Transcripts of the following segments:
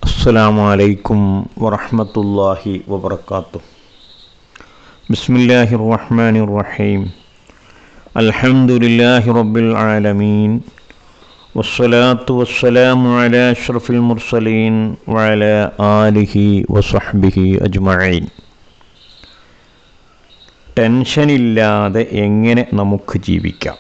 അസ്സലാമു അലൈക്കും വറഹ്മത്തുള്ളാഹി വബറകാതുഹു. ബിസ്മില്ലാഹിർ റഹ്മാനിർ റഹീം. അൽഹംദുലില്ലാഹി റബ്ബിൽ ആലമീൻ. വസ്സലാത്തു വസ്സലാമു അലാ അഷ്റഫിൽ മുർസലീൻ വഅലാ ആലിഹി വസഹ്ബിഹി അജ്മഈൻ. ടെൻഷനില്ലാതെ എങ്ങനെ നമുക്ക് ജീവിക്കാം?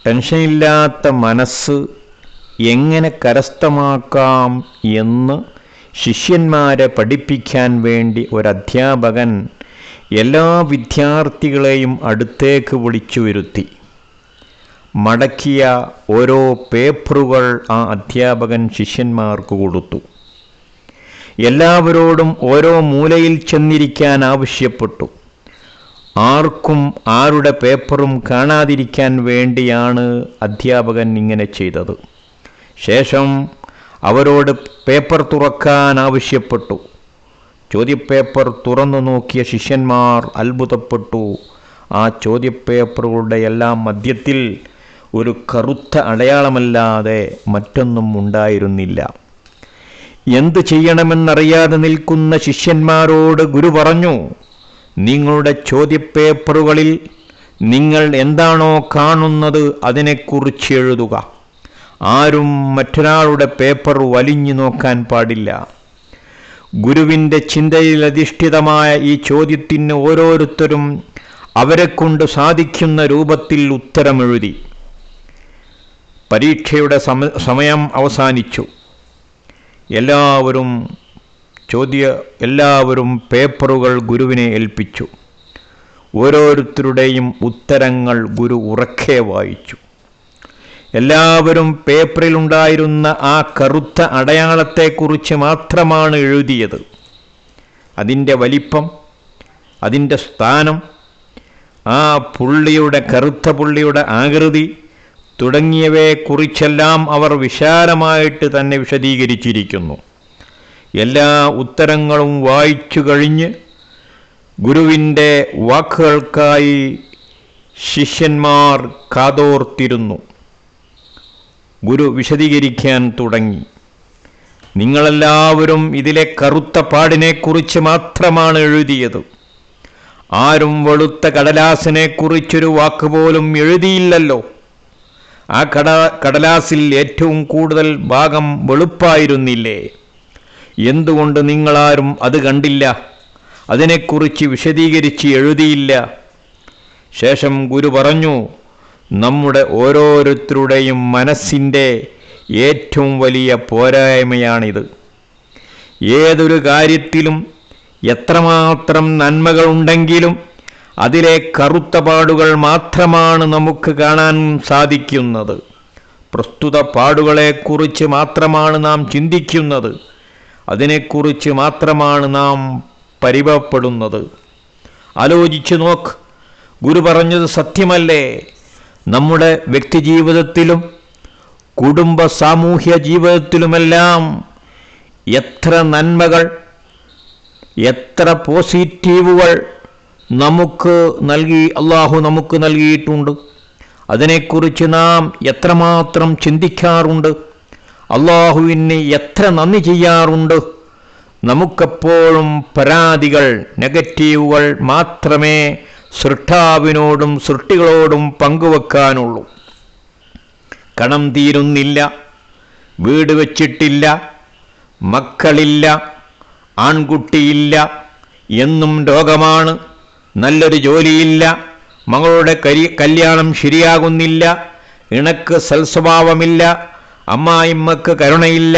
ടെൻഷനില്ലാത്ത മനസ്സ് എങ്ങനെ കരസ്ഥമാക്കാം എന്ന് ശിഷ്യന്മാരെ പഠിപ്പിക്കാൻ വേണ്ടി ഒരധ്യാപകൻ എല്ലാ വിദ്യാർത്ഥികളെയും അടുത്തേക്ക് വിളിച്ചു വരുത്തി. മടക്കിയ ഓരോ പേപ്പറുകൾ ആ അധ്യാപകൻ ശിഷ്യന്മാർക്ക് കൊടുത്തു. എല്ലാവരോടും ഓരോ മൂലയിൽ ചെന്നിരിക്കാൻ ആവശ്യപ്പെട്ടു. ആർക്കും ആരുടെ പേപ്പറും കാണാതിരിക്കാൻ വേണ്ടിയാണ് അധ്യാപകൻ ഇങ്ങനെ ചെയ്തത്. ശേഷം അവരോട് പേപ്പർ തുറക്കാൻ ആവശ്യപ്പെട്ടു. ചോദ്യപേപ്പർ തുറന്നു നോക്കിയ ശിഷ്യന്മാർ അത്ഭുതപ്പെട്ടു. ആ ചോദ്യപേപ്പറുകളുടെ എല്ലാം മധ്യത്തിൽ ഒരു കറുത്ത അടയാളമല്ലാതെ മറ്റൊന്നും ഉണ്ടായിരുന്നില്ല. എന്ത് ചെയ്യണമെന്നറിയാതെ നിൽക്കുന്ന ശിഷ്യന്മാരോട് ഗുരു പറഞ്ഞു, നിങ്ങളുടെ ചോദ്യപേപ്പറുകളിൽ നിങ്ങൾ എന്താണോ കാണുന്നത് അതിനെക്കുറിച്ച് എഴുതുക. ആരും മറ്റൊരാളുടെ പേപ്പർ വലിഞ്ഞു നോക്കാൻ പാടില്ല. ഗുരുവിൻ്റെ ചിന്തയിൽ അധിഷ്ഠിതമായ ഈ ചോദ്യത്തിന് ഓരോരുത്തരും അവരെക്കൊണ്ട് സാധിക്കുന്ന രൂപത്തിൽ ഉത്തരമെഴുതി. പരീക്ഷയുടെ സമയം അവസാനിച്ചു. എല്ലാവരും പേപ്പറുകൾ ഗുരുവിനെ ഏൽപ്പിച്ചു. ഓരോരുത്തരുടെയും ഉത്തരങ്ങൾ ഗുരു ഉറക്കെ വായിച്ചു. എല്ലാവരും പേപ്പറിലുണ്ടായിരുന്ന ആ കറുത്ത അടയാളത്തെക്കുറിച്ച് മാത്രമാണ് എഴുതിയത്. അതിൻ്റെ വലിപ്പം, അതിൻ്റെ സ്ഥാനം, ആ കറുത്ത പുള്ളിയുടെ ആകൃതി തുടങ്ങിയവയെക്കുറിച്ചെല്ലാം അവർ വിശാലമായിട്ട് തന്നെ വിശദീകരിച്ചിരിക്കുന്നു. എല്ലാ ഉത്തരങ്ങളും വായിച്ചു കഴിഞ്ഞ് ഗുരുവിൻ്റെ വാക്കുകൾക്കായി ശിഷ്യന്മാർ കാതോർത്തിരുന്നു. ഗുരു വിശദീകരിക്കാൻ തുടങ്ങി. നിങ്ങളെല്ലാവരും ഇതിലെ കറുത്ത പാടിനെക്കുറിച്ച് മാത്രമാണ് എഴുതിയത്. ആരും വെളുത്ത കടലാസിനെക്കുറിച്ചൊരു വാക്കുപോലും എഴുതിയില്ലല്ലോ. ആ കടലാസിൽ ഏറ്റവും കൂടുതൽ ഭാഗം വെളുപ്പായിരുന്നില്ലേ? എന്തുകൊണ്ട് നിങ്ങളാരും അത് കണ്ടില്ല? അതിനെക്കുറിച്ച് വിശദീകരിച്ച് എഴുതിയില്ല? ശേഷം ഗുരു പറഞ്ഞു, നമ്മുടെ ഓരോരുത്തരുടെയും മനസ്സിൻ്റെ ഏറ്റവും വലിയ പോരായ്മയാണിത്. ഏതൊരു കാര്യത്തിലും എത്രമാത്രം നന്മകളുണ്ടെങ്കിലും അതിലെ കറുത്ത പാടുകൾ മാത്രമാണ് നമുക്ക് കാണാൻ സാധിക്കുന്നത്. പ്രസ്തുത പാടുകളെക്കുറിച്ച് മാത്രമാണ് നാം ചിന്തിക്കുന്നത്. അതിനെക്കുറിച്ച് മാത്രമാണ് നാം പരിഭവപ്പെടുന്നത്. ആലോചിച്ചു നോക്ക്, ഗുരു പറഞ്ഞത് സത്യമല്ലേ? നമ്മുടെ വ്യക്തിജീവിതത്തിലും കുടുംബ സാമൂഹ്യ ജീവിതത്തിലുമെല്ലാം എത്ര നന്മകൾ, എത്ര പോസിറ്റീവുകൾ അള്ളാഹു നമുക്ക് നൽകിയിട്ടുണ്ട്. അതിനെക്കുറിച്ച് നാം എത്രമാത്രം ചിന്തിക്കാറുണ്ട്? അള്ളാഹുവിന് എത്ര നന്ദി ചെയ്യാറുണ്ട്? നമുക്കെപ്പോഴും പരാതികൾ, നെഗറ്റീവുകൾ മാത്രമേ സൃഷ്ടാവിനോടും സൃഷ്ടികളോടും പങ്കുവെക്കാനുള്ളൂ. കടം തീരുന്നില്ല, വീട് വച്ചിട്ടില്ല, മക്കളില്ല, ആൺകുട്ടിയില്ല, എന്നും രോഗമാണ്, നല്ലൊരു ജോലിയില്ല, മകളുടെ കല്യാണം ശരിയാകുന്നില്ല, ഇണക്ക് സൽസ്വഭാവമില്ല, അമ്മായിമ്മക്ക് കരുണയില്ല,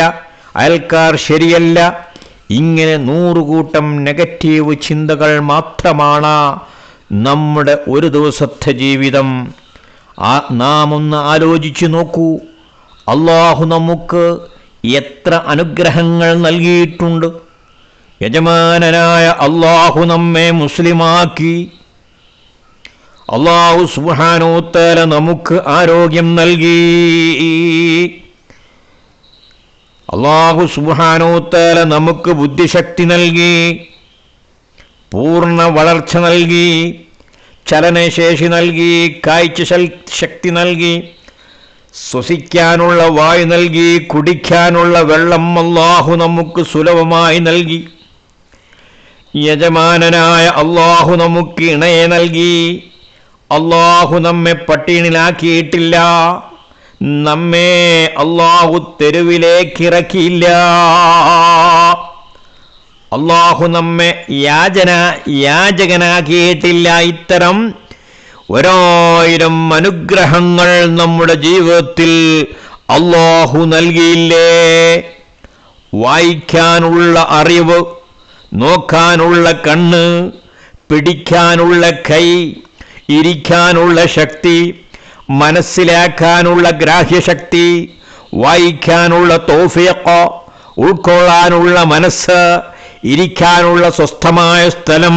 അയൽക്കാർ ശരിയല്ല. ഇങ്ങനെ 100 കൂട്ടം നെഗറ്റീവ് ചിന്തകൾ മാത്രമാണ് നമ്മുടെ ഒരു ദിവസത്തെ ജീവിതം. നാം ഒന്ന് ആലോചിച്ചു നോക്കൂ, അള്ളാഹു നമുക്ക് എത്ര അനുഗ്രഹങ്ങൾ നൽകിയിട്ടുണ്ട്. യജമാനനായ അള്ളാഹു നമ്മെ മുസ്ലിമാക്കി. അള്ളാഹു സുബ്ഹാനഹു വ തആല നമുക്ക് ആരോഗ്യം നൽകി. അള്ളാഹു സുബ്ഹാനഹു വ തആല നമുക്ക് ബുദ്ധിശക്തി നൽകി, പൂർണ്ണ വളർച്ച നൽകി. ചലനശേഷി നൽകി, കാഴ്ച ശക്തി നൽകി, ശ്വസിക്കാനുള്ള വായു നൽകി, കുടിക്കാനുള്ള വെള്ളം അല്ലാഹു നമുക്ക് സുലഭമായി നൽകി. യജമാനനായ അല്ലാഹു നമുക്ക് ഇണയെ നൽകി. അല്ലാഹു നമ്മെ പട്ടിണിലാക്കിയിട്ടില്ല. നമ്മെ അല്ലാഹു തെരുവിലേക്ക് ഇറക്കിയില്ല. അല്ലാഹു നമ്മെ യാചകനാക്കിയിട്ടില്ല. ഇത്തരം 1000 അനുഗ്രഹങ്ങൾ നമ്മുടെ ജീവിതത്തിൽ അല്ലാഹു നൽകിയില്ലേ? വായിക്കാനുള്ള അറിവ്, നോക്കാനുള്ള കണ്ണ്, പിടിക്കാനുള്ള കൈ, ഇരിക്കാനുള്ള ശക്തി, മനസ്സിലാക്കാനുള്ള ഗ്രാഹ്യശക്തി, വായിക്കാനുള്ള തൗഫീഖ്, ഉൾക്കൊള്ളാനുള്ള മനസ്സ്, ഇരിക്കാനുള്ള സ്വസ്ഥമായ സ്ഥലം,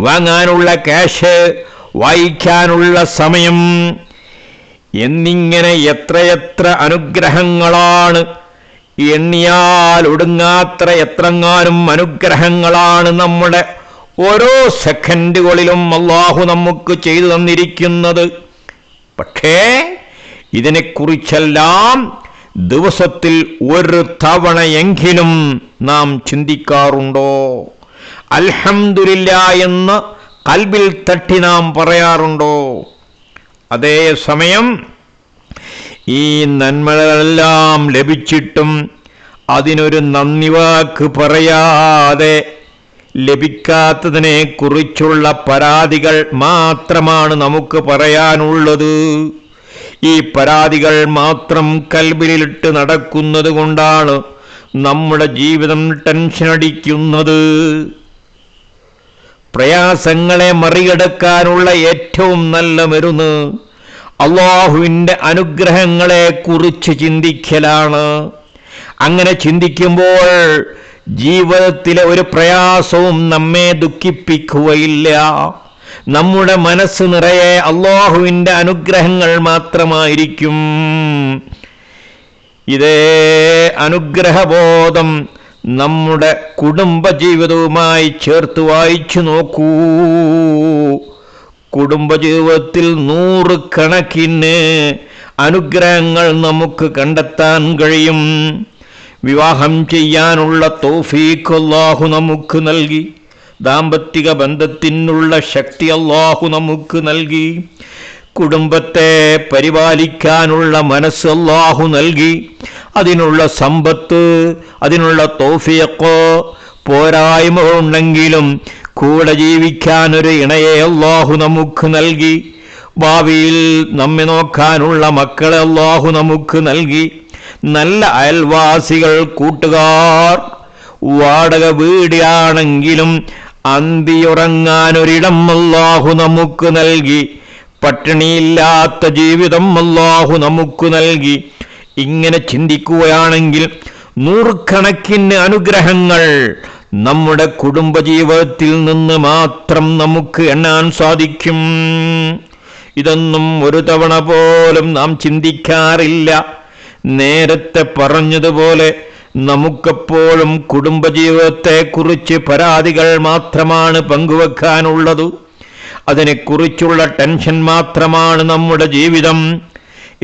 വാങ്ങാനുള്ള ക്യാഷ്, വായിക്കാനുള്ള സമയം എന്നിങ്ങനെ എത്രയെത്ര അനുഗ്രഹങ്ങളാണ്. എണ്ണിയാൽ ഒടുങ്ങാത്ര എത്രങ്ങാനും അനുഗ്രഹങ്ങളാണ് നമ്മുടെ ഓരോ സെക്കൻഡുകളിലും അല്ലാഹു നമുക്ക് ചെയ്തു തന്നിരിക്കുന്നത്. പക്ഷേ ഇതിനെക്കുറിച്ചെല്ലാം ദിവസത്തിൽ ഒരു തവണയെങ്കിലും നാം ചിന്തിക്കാറുണ്ടോ? അൽഹംദുലില്ലാ എന്ന് ഖൽബിൽ തട്ടി നാം പറയാറുണ്ടോ? അതേസമയം ഈ നന്മകളെല്ലാം ലഭിച്ചിട്ടും അതിനൊരു നന്ദി വാക്ക് പറയാതെ ലഭിക്കാത്തതിനെ കുറിച്ചുള്ള പരാതികൾ മാത്രമാണ് നമുക്ക് പറയാനുള്ളത്. ഈ പരാതികൾ മാത്രം കൽബിലിട്ട് നടക്കുന്നത് കൊണ്ടാണ് നമ്മുടെ ജീവിതം ടെൻഷനടിക്കുന്നത്. പ്രയാസങ്ങളെ മറികടക്കാനുള്ള ഏറ്റവും നല്ല മരുന്ന് അല്ലാഹുവിൻ്റെ അനുഗ്രഹങ്ങളെ കുറിച്ച് ചിന്തിക്കലാണ്. അങ്ങനെ ചിന്തിക്കുമ്പോൾ ജീവിതത്തിലെ ഒരു പ്രയാസവും നമ്മെ ദുഃഖിപ്പിക്കുകയില്ല. നമ്മുടെ മനസ്സ് നിറയെ അല്ലാഹുവിൻ്റെ അനുഗ്രഹങ്ങൾ മാത്രമായിരിക്കും. ഇതേ അനുഗ്രഹബോധം നമ്മുടെ കുടുംബജീവിതവുമായി ചേർത്ത് വായിച്ചു നോക്കൂ. കുടുംബജീവിതത്തിൽ 100 കണക്കിന് അനുഗ്രഹങ്ങൾ നമുക്ക് കണ്ടെത്താൻ കഴിയും. വിവാഹം ചെയ്യാനുള്ള തൗഫീഖ് അല്ലാഹു നമുക്ക് നൽകി. ദാമ്പത്തിക ബന്ധത്തിനുള്ള ശക്തി അല്ലാഹു നമുക്ക് നൽകി. കുടുംബത്തെ പരിപാലിക്കാനുള്ള മനസ്സ് അല്ലാഹു നൽകി. അതിനുള്ള സമ്പത്ത്, അതിനുള്ള തൗഫീഖ്, പോരായ്മ ഉണ്ടെങ്കിലും കൂടെ ജീവിക്കാൻ ഒരു ഇണയെ അല്ലാഹു നമുക്ക് നൽകി. ഭാവിയിൽ നമ്മെ നോക്കാനുള്ള മക്കളെ അല്ലാഹു നമുക്ക് നൽകി. നല്ല അയൽവാസികൾ, കൂട്ടുകാർ, വാടക വീടാണെങ്കിലും അന്തിയുറങ്ങാനൊരിടം അല്ലാഹു നമുക്ക് നൽകി. പട്ടിണിയില്ലാത്ത ജീവിതം അല്ലാഹു നമുക്ക് നൽകി. ഇങ്ങനെ ചിന്തിക്കുകയാണെങ്കിൽ 100 കണക്കിന് അനുഗ്രഹങ്ങൾ നമ്മുടെ കുടുംബജീവിതത്തിൽ നിന്ന് മാത്രം നമുക്ക് എണ്ണാൻ സാധിക്കും. ഇതൊന്നും ഒരു തവണ പോലും നാം ചിന്തിക്കാറില്ല. നേരത്തെ പറഞ്ഞതുപോലെ നമുക്കെപ്പോഴും കുടുംബജീവിതത്തെക്കുറിച്ച് പരാതികൾ മാത്രമാണ് പങ്കുവെക്കാനുള്ളത്. അതിനെക്കുറിച്ചുള്ള ടെൻഷൻ മാത്രമാണ് നമ്മുടെ ജീവിതം.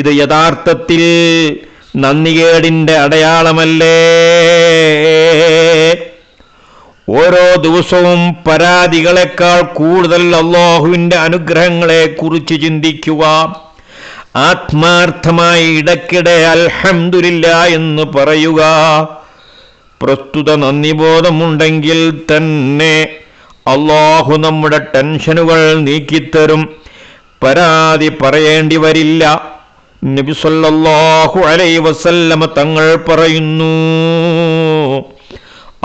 ഇത് യഥാർത്ഥത്തിൽ നന്ദികേടിൻ്റെ അടയാളമല്ലേ? ഓരോ ദിവസവും പരാതികളെക്കാൾ കൂടുതൽ അല്ലാഹുവിൻ്റെ അനുഗ്രഹങ്ങളെ കുറിച്ച് ചിന്തിക്കുക. ആത്മാർത്ഥമായി ഇടയ്ക്കിടെ അൽഹംദുലില്ലാ എന്ന് പറയുക. പ്രസ്തുത നന്ദിബോധമുണ്ടെങ്കിൽ തന്നെ അല്ലാഹു നമ്മുടെ ടെൻഷനുകൾ നീക്കിത്തരും. പരാതി പറയേണ്ടി വരില്ല. നബി സല്ലല്ലാഹു അലൈഹി വസല്ലമ തങ്ങൾ പറയുന്നു,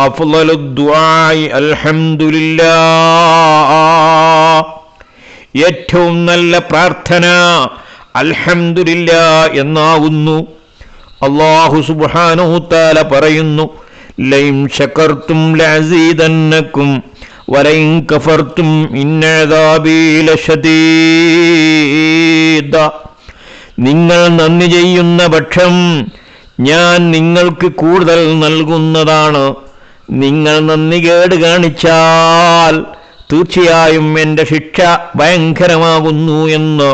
അഫ്ളലു ദുആഇ അൽഹംദുലില്ലാഹ്. ഏറ്റവും നല്ല പ്രാർത്ഥന അൽഹംദുലില്ലാ എന്നാകുന്നു. അല്ലാഹു സുബ്ഹാനഹു തആല പറയുന്നു, ലൈൻ ശകർതും ലഅസീദന്നകും വലൈൻ കഫർതും ഇന്ന അദാബി ലശദീദ. നിങ്ങൾ നന്ദി ചെയ്യുന്ന പക്ഷം ഞാൻ നിങ്ങൾക്ക് കൂടുതൽ നൽകുന്നതാണ്. നിങ്ങൾ നന്ദികേട് കാണിച്ചാൽ തീർച്ചയായും എൻ്റെ ശിക്ഷ ഭയങ്കരമാകുന്നു എന്ന്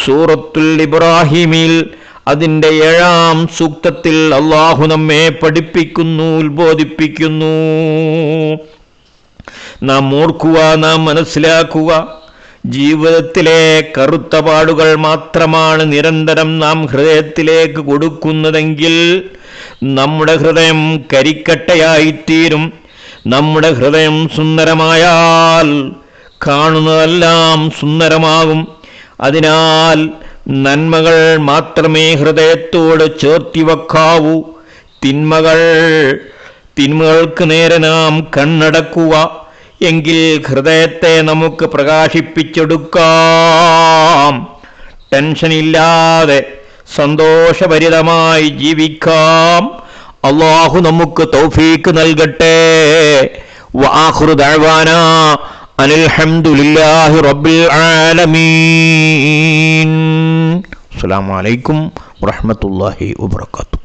സൂറത്തുൽ ഇബ്രാഹിമിൽ അതിൻ്റെ 7-ാം സൂക്തത്തിൽ അള്ളാഹു നമ്മെ പഠിപ്പിക്കുന്നു, ഉത്ബോധിപ്പിക്കുന്നു. നാം ഓർക്കുക, നാം മനസ്സിലാക്കുക, ജീവിതത്തിലെ കറുത്ത പാടുകൾ മാത്രമാണ് നിരന്തരം നാം ഹൃദയത്തിലേക്ക് കൊടുക്കുന്നതെങ്കിൽ നമ്മുടെ ഹൃദയം കരിക്കട്ടയായിത്തീരും. നമ്മുടെ ഹൃദയം സുന്ദരമായാൽ കാണുന്നതെല്ലാം സുന്ദരമാകും. അതിനാൽ നന്മകൾ മാത്രമേ ഹൃദയത്തോട് ചേർത്തി വെക്കാവൂ. തിന്മകൾക്ക് നേരെ നാം കണ്ണടക്കുക. എങ്കിൽ ഹൃദയത്തെ നമുക്ക് പ്രകാശിപ്പിച്ചെടുക്കാം. ടെൻഷനില്ലാതെ സന്തോഷഭരിതമായി ജീവിക്കാം. അല്ലാഹു നമുക്ക് തൗഫീക്ക് നൽകട്ടെ. വആഖിറു ദഅവാനാ അനിൽ ഹംദുലില്ലാഹി റബ്ബിൽ ആലമീൻ. അസ്സലാമു അലൈക്കും വറഹ്മത്തുള്ളാഹി വബറകാതുഹു.